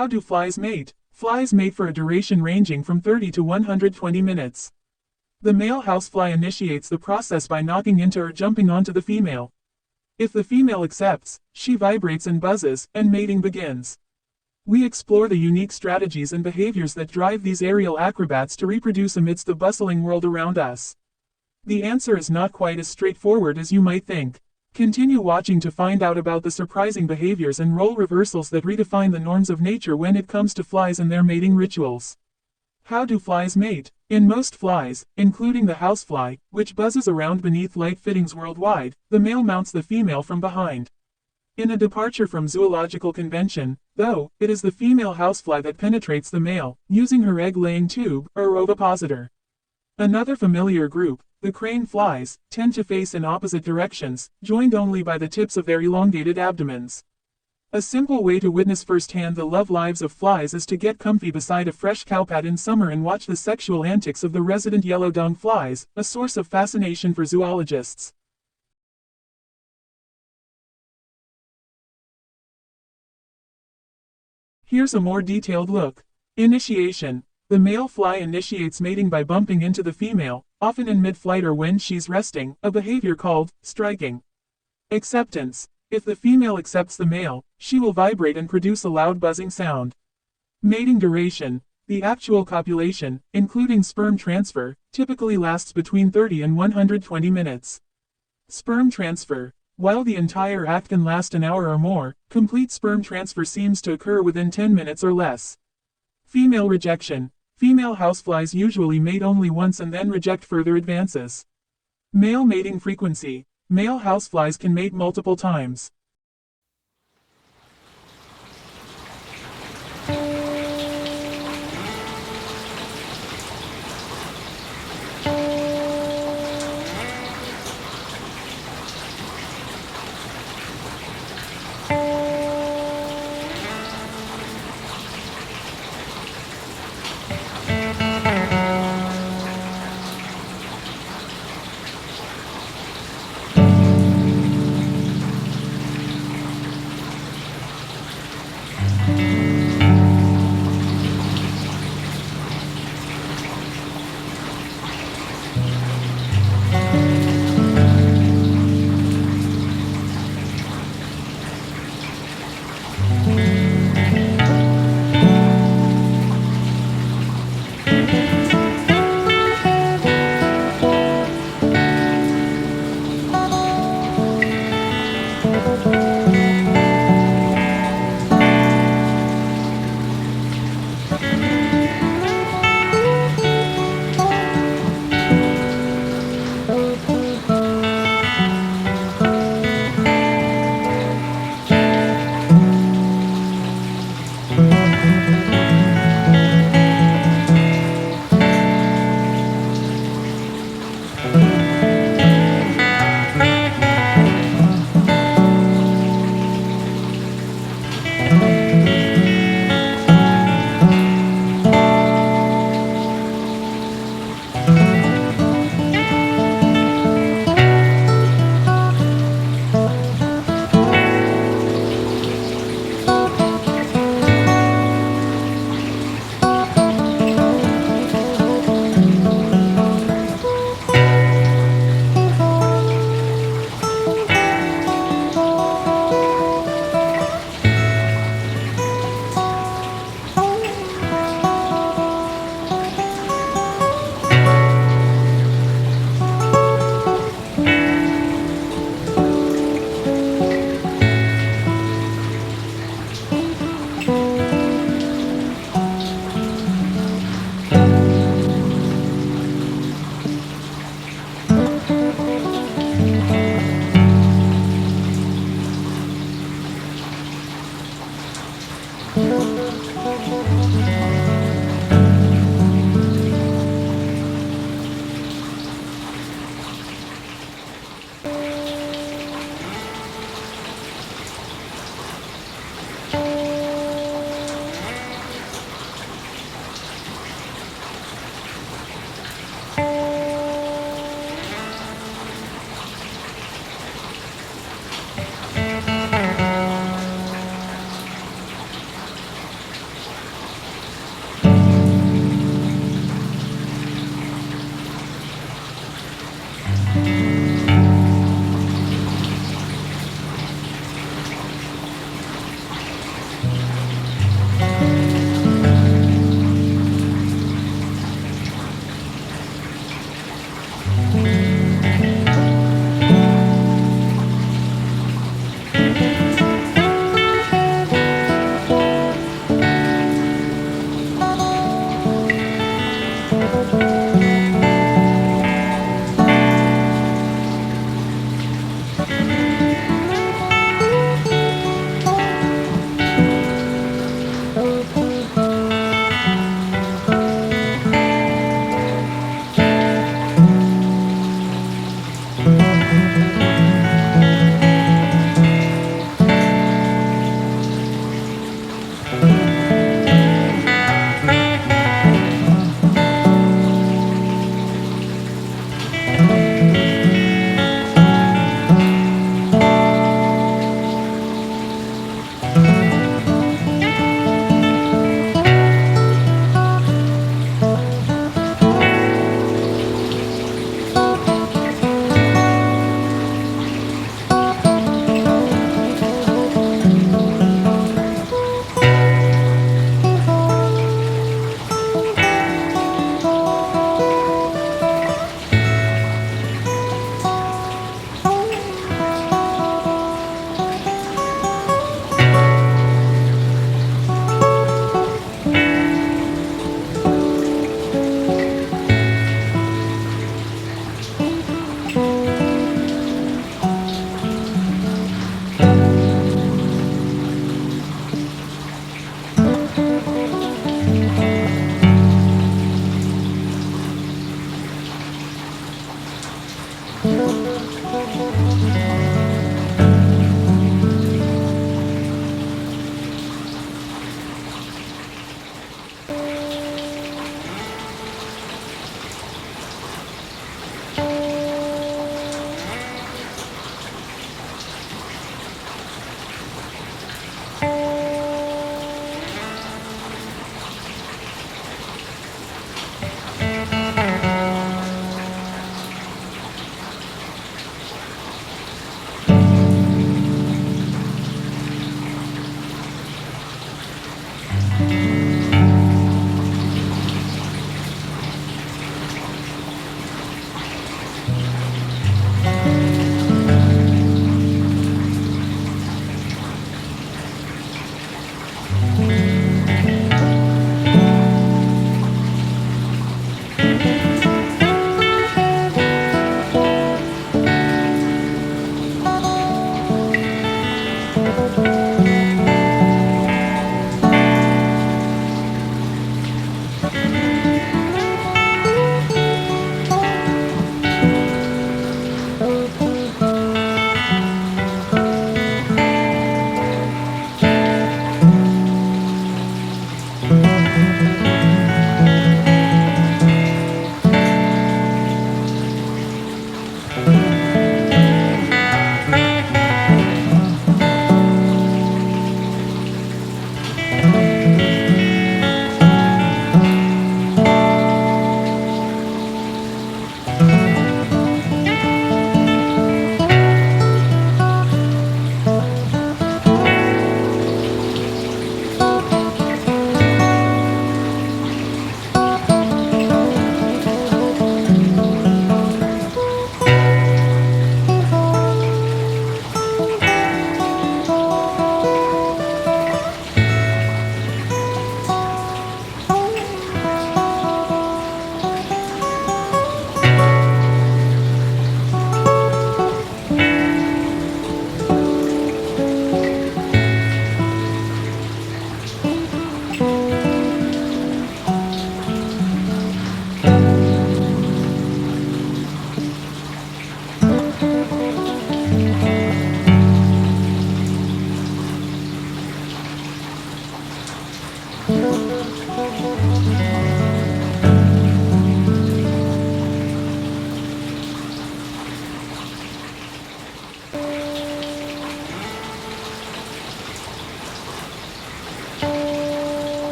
How do flies mate? Flies mate for a duration ranging from 30 to 120 minutes. The male housefly initiates the process by knocking into or jumping onto the female. If the female accepts, she vibrates and buzzes, and mating begins. We explore the unique strategies and behaviors that drive these aerial acrobats to reproduce amidst the bustling world around us. The answer is not quite as straightforward as you might think. Continue watching to find out about the surprising behaviors and role reversals that redefine the norms of nature when it comes to flies and their mating rituals. How do flies mate? In most flies, including the housefly, which buzzes around beneath light fittings worldwide, the male mounts the female from behind. In a departure from zoological convention, though, it is the female housefly that penetrates the male, using her egg-laying tube, or ovipositor. Another familiar group, the crane flies, tend to face in opposite directions, joined only by the tips of their elongated abdomens. A simple way to witness firsthand the love lives of flies is to get comfy beside a fresh cowpat in summer and watch the sexual antics of the resident yellow dung flies, a source of fascination for zoologists. Here's a more detailed look. Initiation. The male fly initiates mating by bumping into the female, often in mid-flight or when she's resting, a behavior called striking. Acceptance. If the female accepts the male, she will vibrate and produce a loud buzzing sound. Mating duration. The actual copulation, including sperm transfer, typically lasts between 30 and 120 minutes. Sperm transfer. While the entire act can last an hour or more, complete sperm transfer seems to occur within 10 minutes or less. Female rejection. Female houseflies usually mate only once and then reject further advances. Male mating frequency. Male houseflies can mate multiple times.